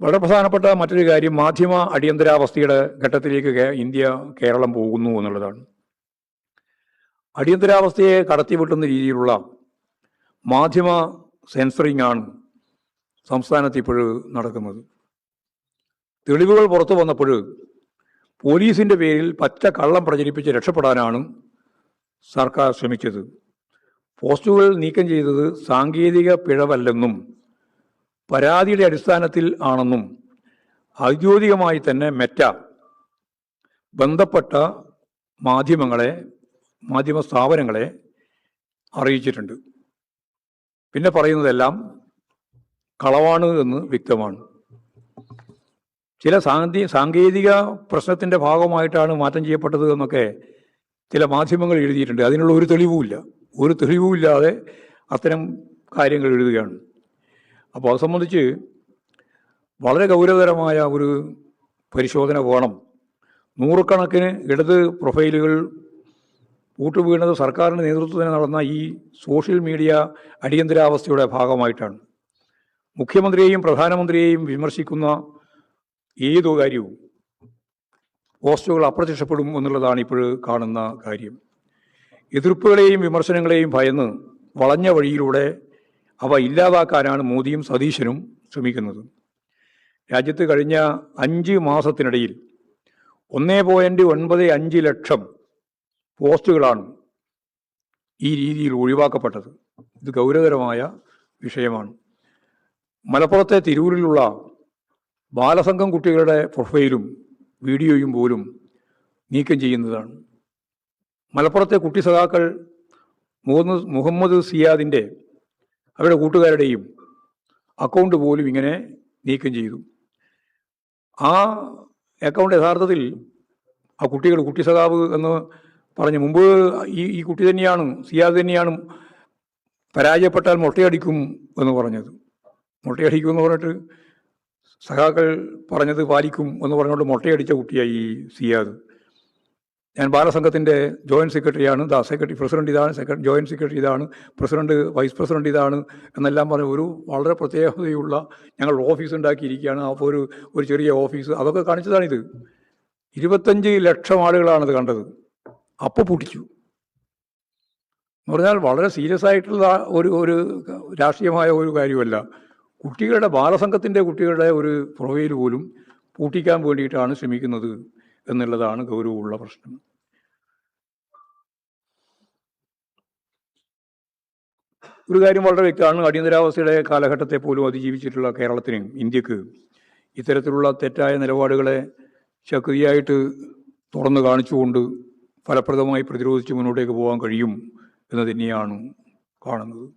വളരെ പ്രധാനപ്പെട്ട മറ്റൊരു കാര്യം മാധ്യമ അടിയന്തരാവസ്ഥയുടെ ഘട്ടത്തിലേക്ക് കേരളം പോകുന്നു എന്നുള്ളതാണ്. അടിയന്തരാവസ്ഥയെ കടത്തിവെട്ടുന്ന രീതിയിലുള്ള മാധ്യമ സെൻസറിംഗ് ആണ് സംസ്ഥാനത്ത് ഇപ്പോഴും നടക്കുന്നത്. തെളിവുകൾ പുറത്തു വന്നപ്പോൾ പോലീസിൻ്റെ പേരിൽ പച്ച കള്ളം പ്രചരിപ്പിച്ച് രക്ഷപ്പെടാനാണ് സർക്കാർ ശ്രമിച്ചത്. പോസ്റ്റുകൾ നീക്കം ചെയ്തത് സാങ്കേതിക പിഴവല്ലെന്നും പരാതിയുടെ അടിസ്ഥാനത്തിൽ ആണെന്നും ഔദ്യോഗികമായി തന്നെ മെറ്റ ബന്ധപ്പെട്ട മാധ്യമ സ്ഥാപനങ്ങളെ അറിയിച്ചിട്ടുണ്ട്. പിന്നെ പറയുന്നതെല്ലാം കളവാണ് എന്ന് വ്യക്തമാണ്. ചില സാങ്കേതിക പ്രശ്നത്തിൻ്റെ ഭാഗമായിട്ടാണ് മാറ്റം ചെയ്യപ്പെട്ടത് എന്നൊക്കെ ചില മാധ്യമങ്ങൾ എഴുതിയിട്ടുണ്ട്. അതിനുള്ള ഒരു തെളിവുമില്ലാതെ അത്തരം കാര്യങ്ങൾ എഴുതുകയാണ്. അപ്പോൾ അത് സംബന്ധിച്ച് വളരെ ഗൗരവതരമായ ഒരു പരിശോധന വേണം. നൂറുകണക്കിന് ഇടത് പ്രൊഫൈലുകൾ പൂട്ടുവീണത് സർക്കാരിൻ്റെ നേതൃത്വത്തിന് നടന്ന ഈ സോഷ്യൽ മീഡിയ അടിയന്തരാവസ്ഥയുടെ ഭാഗമായിട്ടാണ്. മുഖ്യമന്ത്രിയെയും പ്രധാനമന്ത്രിയെയും വിമർശിക്കുന്ന ഏതു കാര്യവും പോസ്റ്റുകൾ അപ്രത്യക്ഷപ്പെടും എന്നുള്ളതാണ് ഇപ്പോൾ കാണുന്ന കാര്യം. എതിർപ്പുകളെയും വിമർശനങ്ങളെയും ഭയന്ന് വളഞ്ഞ വഴിയിലൂടെ അവ ഇല്ലാതാക്കാനാണ് മോദിയും സതീശനും ശ്രമിക്കുന്നത്. രാജ്യത്ത് കഴിഞ്ഞ 5 മാസത്തിനിടയിൽ 1.95 ലക്ഷം പോസ്റ്റുകളാണ് ഈ രീതിയിൽ ഒഴിവാക്കപ്പെട്ടത്. ഇത് ഗൗരവതരമായ വിഷയമാണ്. മലപ്പുറത്തെ തിരൂരിലുള്ള ബാലസംഘം കുട്ടികളുടെ പ്രൊഫൈലും വീഡിയോയും പോലും നീക്കം ചെയ്യുന്നതാണ്. മലപ്പുറത്തെ കുട്ടി സഖാക്കൾ മുഹമ്മദ് സിയാദിൻ്റെ അവരുടെ കൂട്ടുകാരുടെയും അക്കൗണ്ട് പോലും ഇങ്ങനെ നീക്കം ചെയ്തു. ആ അക്കൗണ്ട് യഥാർത്ഥത്തിൽ ആ കുട്ടി സഖാവ് എന്ന് പറഞ്ഞ് മുമ്പ് ഈ കുട്ടി തന്നെയാണ്, സിയാദ് തന്നെയാണ് പരാജയപ്പെട്ടാൽ മുട്ടയടിക്കും എന്ന് പറഞ്ഞത്. മുട്ടയടിക്കും എന്ന് പറഞ്ഞിട്ട് സഖാക്കൾ പറഞ്ഞത് പാലിക്കും എന്ന് പറഞ്ഞുകൊണ്ട് മുട്ടയടിച്ച കുട്ടിയായി ഈ സിയാദ്. ഞാൻ ബാലസംഘത്തിൻ്റെ ജോയിൻറ്റ് സെക്രട്ടറിയാണ്, പ്രസിഡന്റ് ഇതാണ്, ജോയിൻറ്റ് സെക്രട്ടറി ഇതാണ്, പ്രസിഡന്റ് വൈസ് പ്രസിഡന്റ് ഇതാണ് എന്നെല്ലാം പറഞ്ഞ് ഒരു വളരെ പ്രത്യേകതയുള്ള ഞങ്ങൾ ഓഫീസ് ഉണ്ടാക്കിയിരിക്കുകയാണ്. അപ്പോൾ ഒരു ചെറിയ ഓഫീസ് അതൊക്കെ കാണിച്ചതാണിത്. 25 ലക്ഷം ആളുകളാണത് കണ്ടത്. അപ്പോൾ പൂട്ടിച്ചു എന്ന് പറഞ്ഞാൽ വളരെ സീരിയസ് ആയിട്ടുള്ള ഒരു രാഷ്ട്രീയമായ ഒരു കാര്യമല്ല. ബാലസംഘത്തിൻ്റെ കുട്ടികളുടെ ഒരു പ്രൊഫൈൽ പോലും പൂട്ടിക്കാൻ വേണ്ടിയിട്ടാണ് ശ്രമിക്കുന്നത് എന്നുള്ളതാണ് ഗൗരവമുള്ള പ്രശ്നം. ഒരു കാര്യം വളരെ വ്യക്തമാണ്. അടിയന്തരാവസ്ഥയുടെ കാലഘട്ടത്തെ പോലും അതിജീവിച്ചിട്ടുള്ള കേരളത്തിന്, ഇന്ത്യക്ക് ഇത്തരത്തിലുള്ള തെറ്റായ നിലപാടുകളെ ശക്തിയായിട്ട് തുറന്നു കാണിച്ചുകൊണ്ട് ഫലപ്രദമായി പ്രതിരോധിച്ച് മുന്നോട്ടേക്ക് പോകാൻ കഴിയും എന്ന് തന്നെയാണ് കാണുന്നത്.